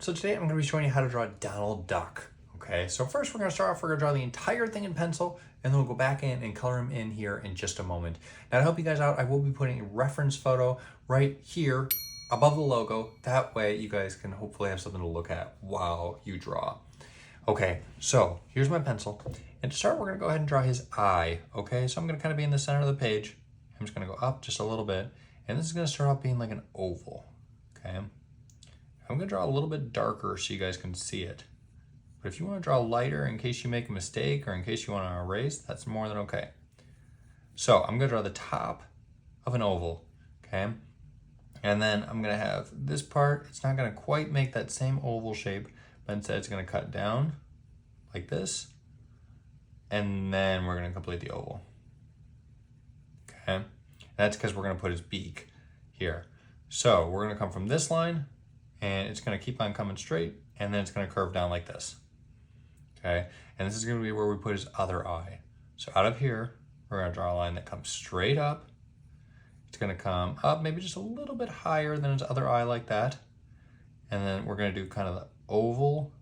So today I'm going to be showing you how to draw Donald Duck. Okay, so first we're going to start off, we're going to draw the entire thing in pencil, and then we'll go back in and color him in here in just a moment. Now to help you guys out, I will be putting a reference photo right here above the logo. That way you guys can hopefully have something to look at while you draw. Okay, so here's my pencil. And to start, we're going to go ahead and draw his eye. Okay, so I'm going to kind of be in the center of the page. I'm just going to go up just a little bit, and this is going to start off being like an oval. Okay. I'm going to draw a little bit darker so you guys can see it. But if you want to draw lighter in case you make a mistake or in case you want to erase, that's more than okay. So I'm going to draw the top of an oval, okay? And then I'm going to have this part, it's not going to quite make that same oval shape, but instead it's going to cut down like this. And then we're going to complete the oval, okay? And that's because we're going to put his beak here. So we're going to come from this line, and it's going to keep on coming straight, and then it's going to curve down like this. Okay, and this is going to be where we put his other eye. So out of here, we're going to draw a line that comes straight up. It's going to come up maybe just a little bit higher than his other eye like that. And then we're going to do kind of the oval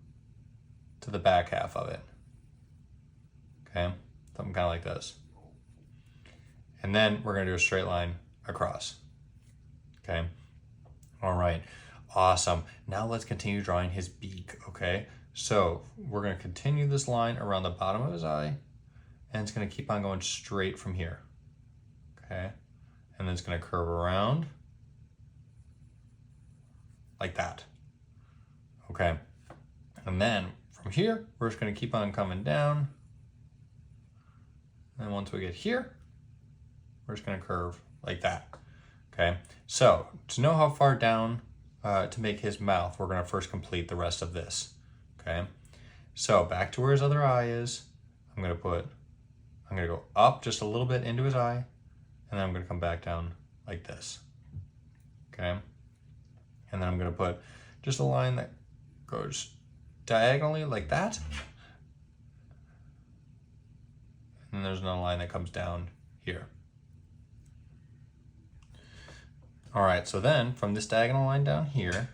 to the back half of it. Okay, something kind of like this. And then we're going to do a straight line across. Okay, all right. Awesome. Now let's continue drawing his beak, okay? So we're going to continue this line around the bottom of his eye, and it's going to keep on going straight from here, okay? And then it's going to curve around like that, okay? And then from here, we're just going to keep on coming down. And once we get here, we're just going to curve like that, okay? So to know how far down to make his mouth, we're going to first complete the rest of this, okay? So back to where his other eye is, I'm going to go up just a little bit into his eye, and then I'm going to come back down like this, okay? And then I'm going to put just a line that goes diagonally like that, and there's another line that comes down here. All right, so then from this diagonal line down here,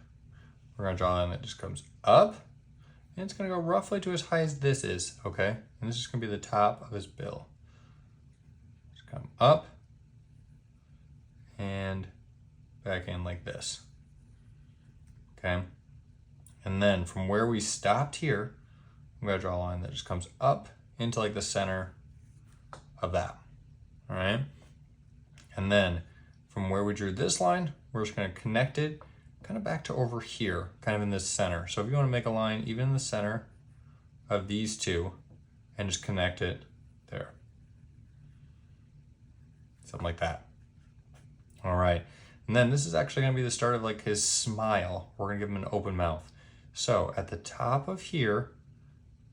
we're gonna draw a line that just comes up, and it's gonna go roughly to as high as this is, okay? And this is gonna be the top of his bill. Just come up and back in like this, okay? And then from where we stopped here, I'm gonna draw a line that just comes up into like the center of that, all right? And then from where we drew this line, we're just going to connect it kind of back to over here, kind of in this center. So if you want to make a line even in the center of these two and just connect it there. Something like that. All right. And then this is actually going to be the start of like his smile. We're going to give him an open mouth. So at the top of here,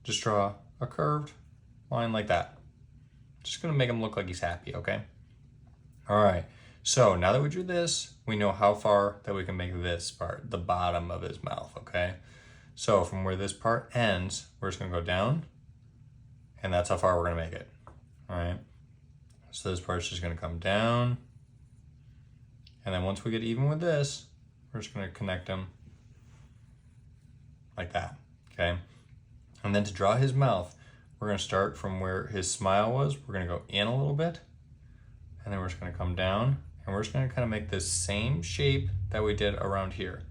just draw a curved line like that. Just going to make him look like he's happy, okay? All right. So now that we drew this, we know how far that we can make this part, the bottom of his mouth, okay? So from where this part ends, we're just gonna go down, and that's how far we're gonna make it, all right? So this part's just gonna come down, and then once we get even with this, we're just gonna connect them like that, okay? And then to draw his mouth, we're gonna start from where his smile was. We're gonna go in a little bit, and then we're just gonna come down, and we're just gonna kind of make this same shape that we did around here.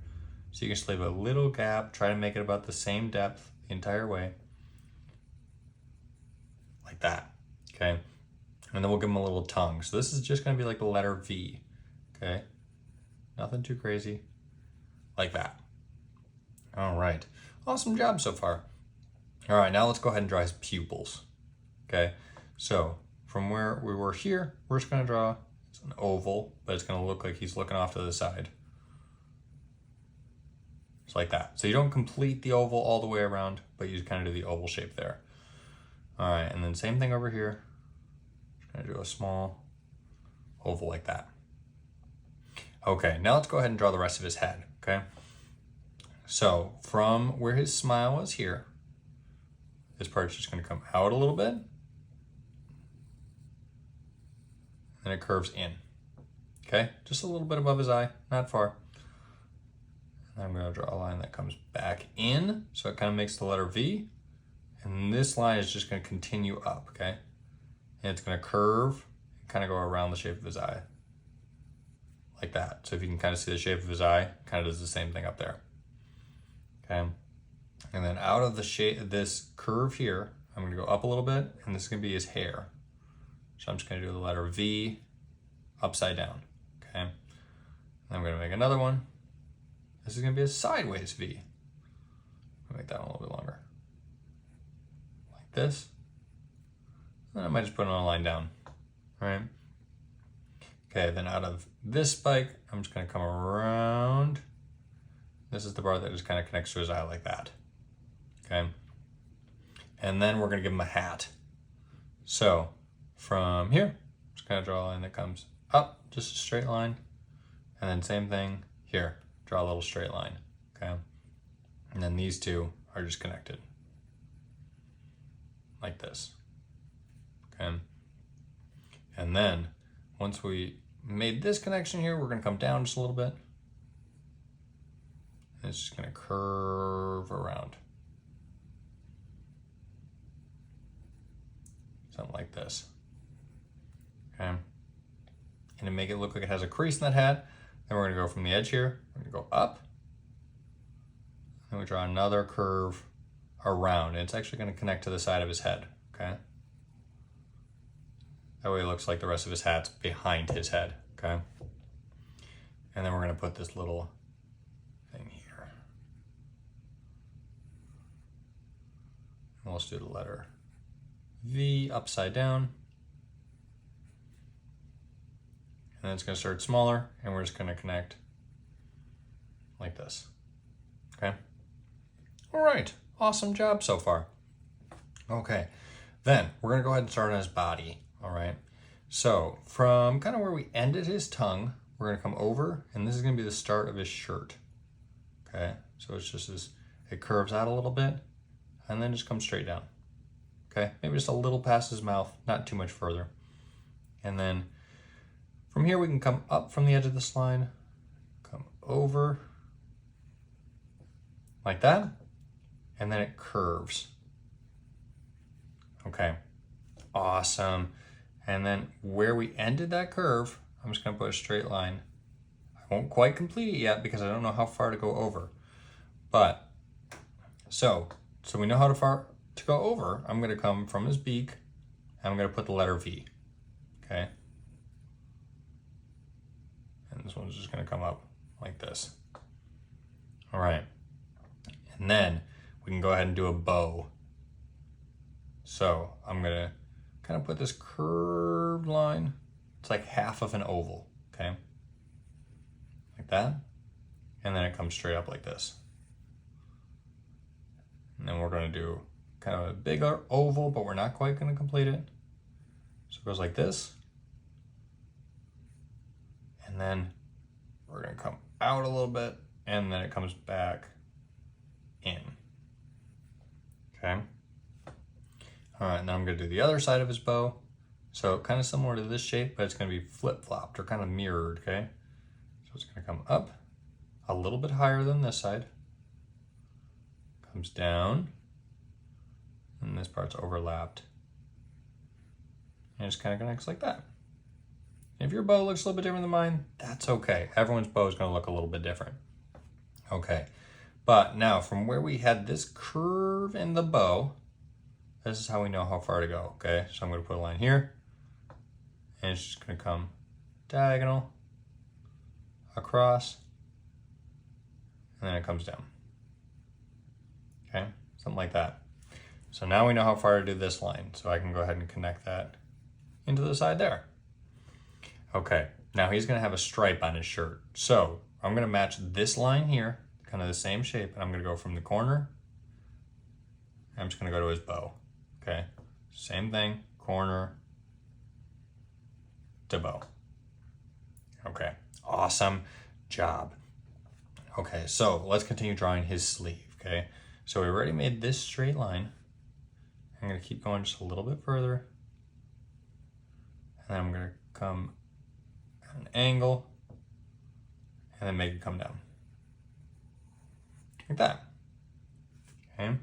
So you can just leave a little gap, try to make it about the same depth the entire way. Like that, okay? And then we'll give him a little tongue. So this is just gonna be like the letter V, okay? Nothing too crazy, like that. All right, awesome job so far. All right, now let's go ahead and draw his pupils, okay? So from where we were here, we're just gonna draw an oval, but it's gonna look like he's looking off to the side. Just like that. So you don't complete the oval all the way around, but you just kind of do the oval shape there. All right, and then same thing over here. Just gonna do a small oval like that. Okay, now let's go ahead and draw the rest of his head, okay? So from where his smile was here, this part's just gonna come out a little bit, and it curves in, okay? Just a little bit above his eye, not far. And I'm going to draw a line that comes back in, so it kind of makes the letter V. And this line is just going to continue up, okay? And it's going to curve and kind of go around the shape of his eye. Like that. So if you can kind of see the shape of his eye, kind of does the same thing up there. Okay? And then out of the shape, this curve here, I'm going to go up a little bit, and this is going to be his hair. So I'm just going to do the letter V upside down. Okay? And I'm going to make another one. This is going to be a sideways V. I'll make that one a little bit longer. Like this. And I might just put another line down. All right? Okay, then out of this spike, I'm just going to come around. This is the part that just kind of connects to his eye like that. Okay? And then we're going to give him a hat. So from here, just kind of draw a line that comes up, just a straight line. And then same thing here, draw a little straight line. Okay? And then these two are just connected. Like this. Okay? And then once we made this connection here, we're going to come down just a little bit. And it's just going to curve around. Something like this. Okay. And to make it look like it has a crease in that hat, then we're going to go from the edge here, we're going to go up. And we draw another curve around. And it's actually going to connect to the side of his head. Okay. That way it looks like the rest of his hat's behind his head, okay? And then we're going to put this little thing here. And let's do the letter V upside down. And then it's going to start smaller, and we're just going to connect like this, okay? All right, awesome job so far. Okay, then we're going to go ahead and start on his body. All right, so from kind of where we ended his tongue, we're going to come over, and this is going to be the start of his shirt. Okay, so it's just this, it curves out a little bit, and then just comes straight down. Okay, maybe just a little past his mouth, not too much further. And then from here, we can come up from the edge of this line, come over, like that, and then it curves. Okay, awesome. And then where we ended that curve, I'm just going to put a straight line. I won't quite complete it yet because I don't know how far to go over. But, so we know how far to go over. I'm going to come from his beak, and I'm going to put the letter V. Okay? And this one's just going to come up like this. All right. And then we can go ahead and do a bow. So I'm going to kind of put this curved line. It's like half of an oval, okay? Like that. And then it comes straight up like this. And then we're going to do kind of a bigger oval, but we're not quite going to complete it. So it goes like this. And then we're going to come out a little bit, and then it comes back in. Okay? All right, now I'm going to do the other side of his bow. So kind of similar to this shape, but it's going to be flip-flopped or kind of mirrored, okay? So it's going to come up a little bit higher than this side. Comes down, and this part's overlapped. And it just kind of connects like that. If your bow looks a little bit different than mine, that's okay. Everyone's bow is going to look a little bit different. Okay, but now from where we had this curve in the bow, this is how we know how far to go, okay? So I'm going to put a line here, and it's just going to come diagonal, across, and then it comes down. Okay, something like that. So now we know how far to do this line, so I can go ahead and connect that into the side there. Okay, now he's going to have a stripe on his shirt. So I'm going to match this line here, kind of the same shape, and I'm going to go from the corner, I'm just going to go to his bow. Okay, same thing, corner to bow. Okay, awesome job. Okay, so let's continue drawing his sleeve, okay? So we already made this straight line. I'm going to keep going just a little bit further. And then I'm going to come at an angle and then make it come down. like that. Okay.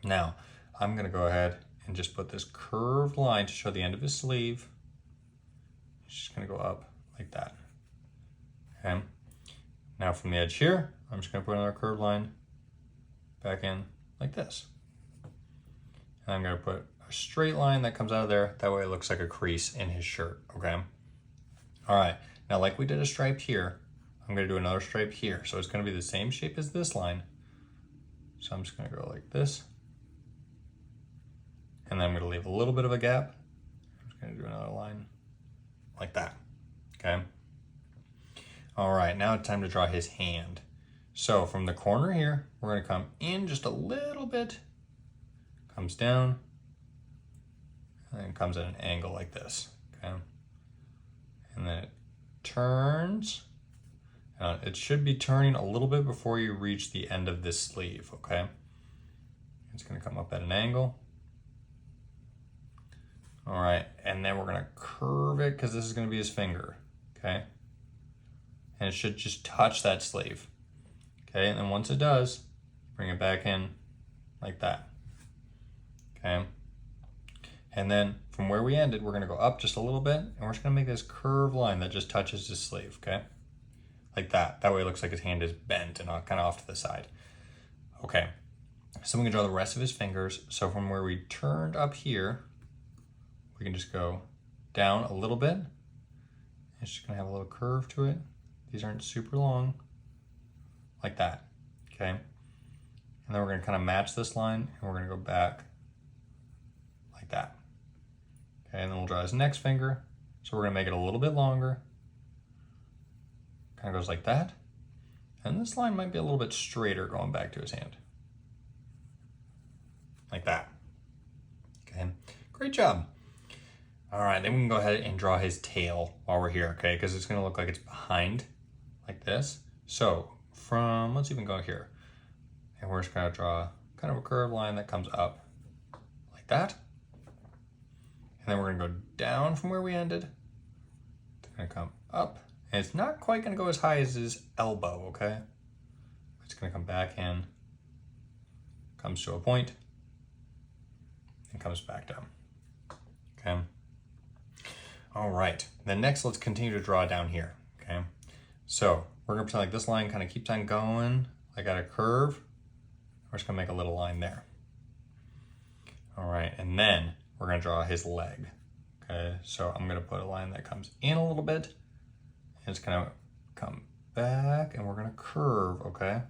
Now, I'm gonna go ahead and just put this curved line to show the end of his sleeve. It's just gonna go up like that. Okay. Now from the edge here, I'm just gonna put another curved line back in like this. And I'm gonna put a straight line that comes out of there. That way it looks like a crease in his shirt, okay? All right, now like we did a stripe here, I'm gonna do another stripe here. So it's gonna be the same shape as this line. So I'm just gonna go like this. And then I'm gonna leave a little bit of a gap. I'm just gonna do another line like that, okay? All right, now it's time to draw his hand. So from the corner here, we're gonna come in just a little bit, comes down, and then comes at an angle like this, okay? And then it turns. It should be turning a little bit before you reach the end of this sleeve, okay? It's gonna come up at an angle. All right, and then we're gonna curve it because this is gonna be his finger, okay? And it should just touch that sleeve. Okay, and then once it does, bring it back in like that. Okay. And then from where we ended, we're gonna go up just a little bit and we're just gonna make this curved line that just touches his sleeve, okay? Like that. That way it looks like his hand is bent and kind of off to the side. Okay, so we can draw the rest of his fingers. So from where we turned up here, we can just go down a little bit. It's just gonna have a little curve to it. These aren't super long. Like that, okay? And then we're gonna kind of match this line and we're gonna go back like that. Okay, and then we'll draw his next finger. So we're gonna make it a little bit longer. Kind of goes like that. And this line might be a little bit straighter going back to his hand. Like that, okay? Great job. All right, then we can go ahead and draw his tail while we're here, okay? Because it's gonna look like it's behind, like this. So, let's even go here. And we're just gonna draw kind of a curved line that comes up like that. And then we're gonna go down from where we ended. It's gonna come up. And it's not quite gonna go as high as his elbow, okay? It's gonna come back in, comes to a point, and comes back down, okay? All right, then next let's continue to draw down here, okay? So we're gonna pretend like this line kind of keeps on going, like at a curve. We're just gonna make a little line there. All right, and then we're gonna draw his leg. Okay, so I'm gonna put a line that comes in a little bit, and it's gonna come back, and we're gonna curve, okay?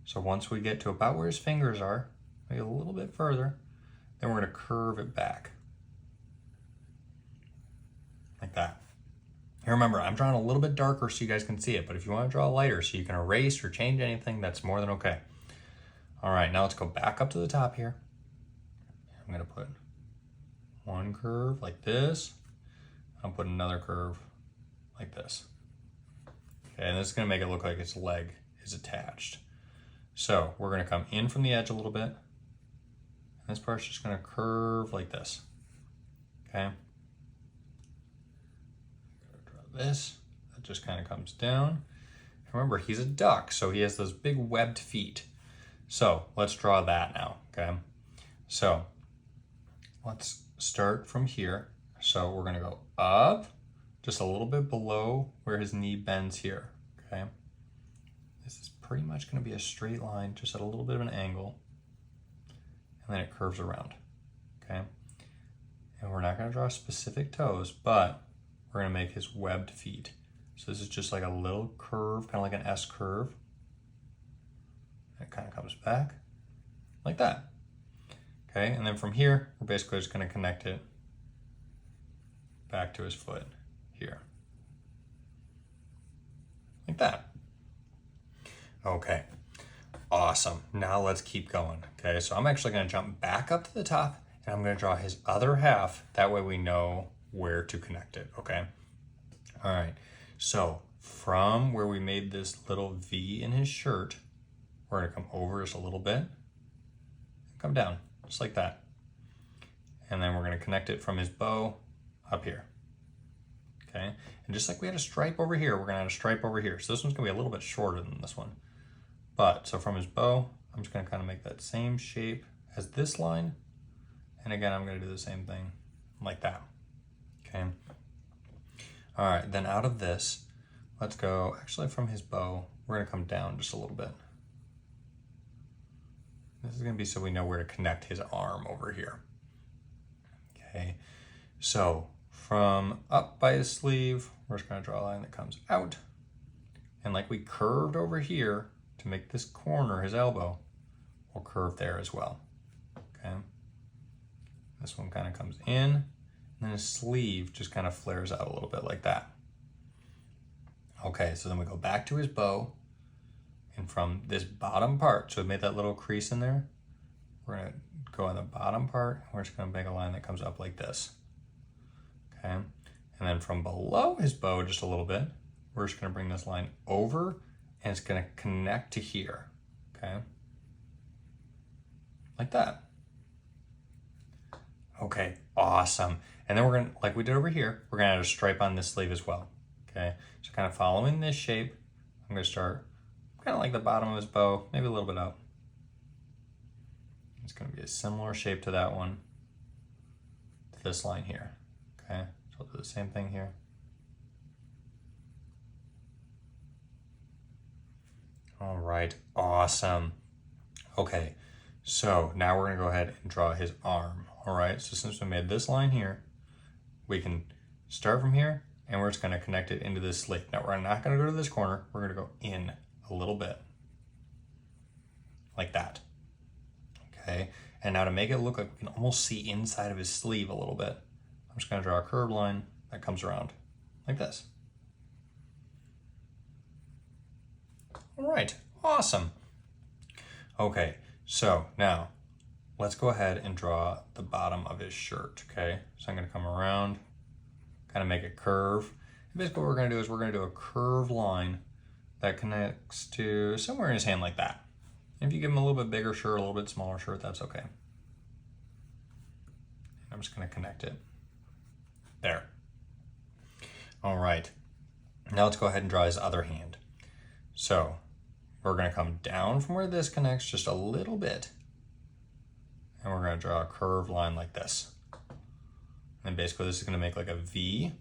So once we get to about where his fingers are, maybe a little bit further, then we're gonna curve it back. Like that. And remember, I'm drawing a little bit darker so you guys can see it, but if you want to draw lighter so you can erase or change anything, that's more than okay. All right, now let's go back up to the top here. I'm gonna put one curve like this. I'll put another curve like this. Okay, and this is gonna make it look like its leg is attached. So we're gonna come in from the edge a little bit. And this part's just gonna curve like this, okay? This, that just kind of comes down. Remember, he's a duck, so he has those big webbed feet. So let's draw that now, okay? So let's start from here. So we're gonna go up just a little bit below where his knee bends here, okay? This is pretty much gonna be a straight line, just at a little bit of an angle, and then it curves around, okay? And we're not gonna draw specific toes, but we're gonna make his webbed feet. So this is just like a little curve, kind of like an S curve. It kind of comes back like that. Okay, and then from here, we're basically just gonna connect it back to his foot here. Like that. Okay, awesome. Now let's keep going. Okay, so I'm actually gonna jump back up to the top and I'm gonna draw his other half. That way we know where to connect it, okay? All right, so from where we made this little V in his shirt, we're gonna come over just a little bit, come down, just like that. And then we're gonna connect it from his bow up here, okay? And just like we had a stripe over here, we're gonna add a stripe over here. So this one's gonna be a little bit shorter than this one. But, so from his bow, I'm just gonna kind of make that same shape as this line. And again, I'm gonna do the same thing like that, okay? All right, then out of this, let's go, actually from his bow, we're gonna come down just a little bit. This is gonna be so we know where to connect his arm over here. Okay, so from up by his sleeve, we're just gonna draw a line that comes out. And like we curved over here to make this corner his elbow, we'll curve there as well, okay? This one kind of comes in, and then his sleeve just kind of flares out a little bit like that. Okay, so then we go back to his bow, and from this bottom part, so we made that little crease in there, we're gonna go on the bottom part, and we're just gonna make a line that comes up like this, okay? And then from below his bow just a little bit, we're just gonna bring this line over, and it's gonna connect to here, okay? Like that. Okay, awesome. And then we're gonna, like we did over here, we're gonna add a stripe on this sleeve as well, okay? So kind of following this shape, I'm gonna start kind of like the bottom of his bow, maybe a little bit out. It's gonna be a similar shape to that one, to this line here, okay? So I'll do the same thing here. All right, awesome. Okay, so now we're gonna go ahead and draw his arm. All right, so since we made this line here, we can start from here and we're just gonna connect it into this sleeve. Now we're not gonna go to this corner, we're gonna go in a little bit, like that. Okay, and now to make it look like we can almost see inside of his sleeve a little bit, I'm just gonna draw a curved line that comes around like this. All right, awesome. Okay, so now let's go ahead and draw the bottom of his shirt, okay? So I'm gonna come around, kind of make a curve. And basically what we're gonna do is we're gonna do a curved line that connects to somewhere in his hand like that. If you give him a little bit bigger shirt, a little bit smaller shirt, that's okay. I'm just gonna connect it. There. All right, now let's go ahead and draw his other hand. So we're gonna come down from where this connects just a little bit, and we're gonna draw a curved line like this. And basically this is gonna make like a V.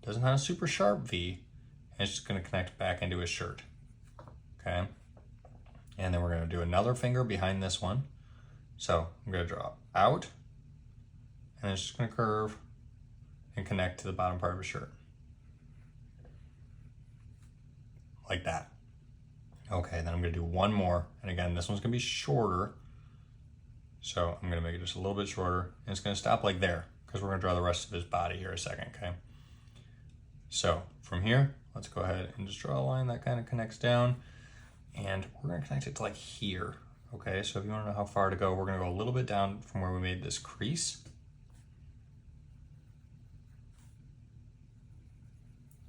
Doesn't have a super sharp V, and it's just gonna connect back into his shirt, okay? And then we're gonna do another finger behind this one. So I'm gonna draw out, and it's just gonna curve and connect to the bottom part of his shirt. Like that. Okay, then I'm gonna do one more, and again, this one's gonna be shorter. So I'm gonna make it just a little bit shorter, and it's gonna stop like there, because we're gonna draw the rest of his body here in a second, okay? So from here, let's go ahead and just draw a line that kind of connects down, and we're gonna connect it to like here, okay? So if you wanna know how far to go, we're gonna go a little bit down from where we made this crease.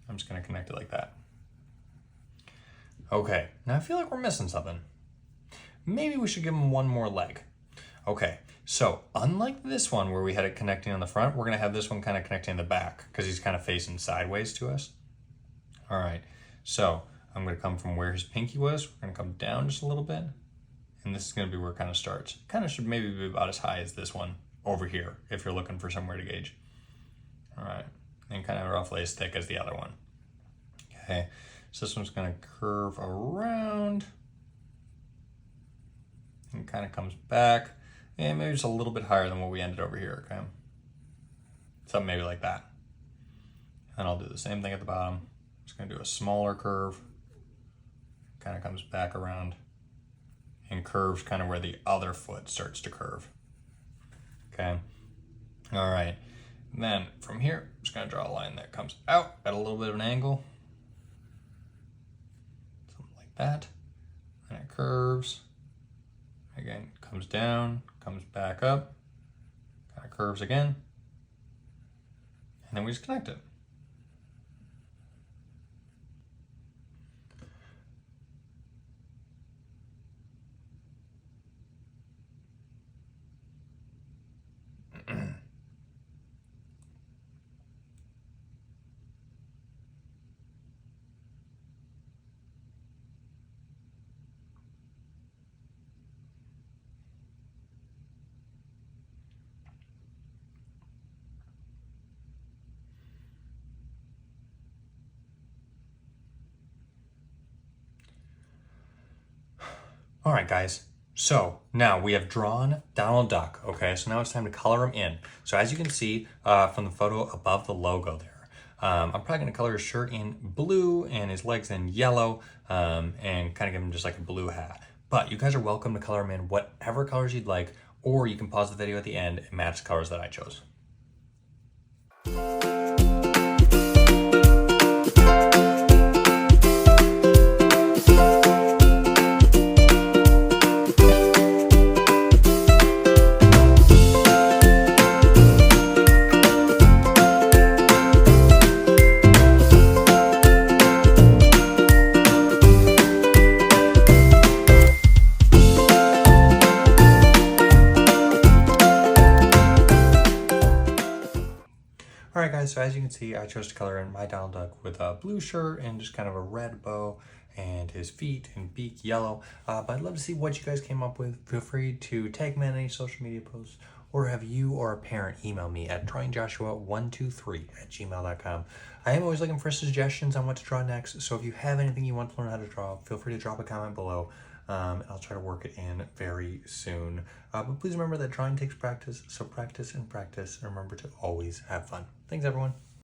I'm just gonna connect it like that. Okay, now I feel like we're missing something. Maybe we should give him one more leg. Okay, so unlike this one where we had it connecting on the front, we're gonna have this one kind of connecting in the back because he's kind of facing sideways to us. All right, so I'm gonna come from where his pinky was, we're gonna come down just a little bit, and this is gonna be where it kind of starts. Kind of should maybe be about as high as this one over here if you're looking for somewhere to gauge. All right, and kind of roughly as thick as the other one. Okay, so this one's gonna curve around and kind of comes back, and maybe just a little bit higher than what we ended over here, okay? Something maybe like that. And I'll do the same thing at the bottom. Just gonna do a smaller curve, kind of comes back around and curves kind of where the other foot starts to curve, okay? All right, and then from here, I'm just gonna draw a line that comes out at a little bit of an angle, something like that, and it curves. Again, comes down, comes back up, kind of curves again, and then we just connect it. All right, guys. So now we have drawn Donald Duck. Okay, so now it's time to color him in. So as you can see from the photo above the logo there, I'm probably going to color his shirt in blue and his legs in yellow and kind of give him just like a blue hat. But you guys are welcome to color him in whatever colors you'd like, or you can pause the video at the end and match the colors that I chose. All right, guys, so as you can see, I chose to color in my Donald Duck with a blue shirt and just kind of a red bow and his feet and beak yellow. But I'd love to see what you guys came up with. Feel free to tag me on any social media posts or have you or a parent email me at drawingjoshua123@gmail.com. I am always looking for suggestions on what to draw next, so if you have anything you want to learn how to draw, feel free to drop a comment below. And I'll try to work it in very soon. But please remember that drawing takes practice, so practice and practice, and remember to always have fun. Thanks, everyone.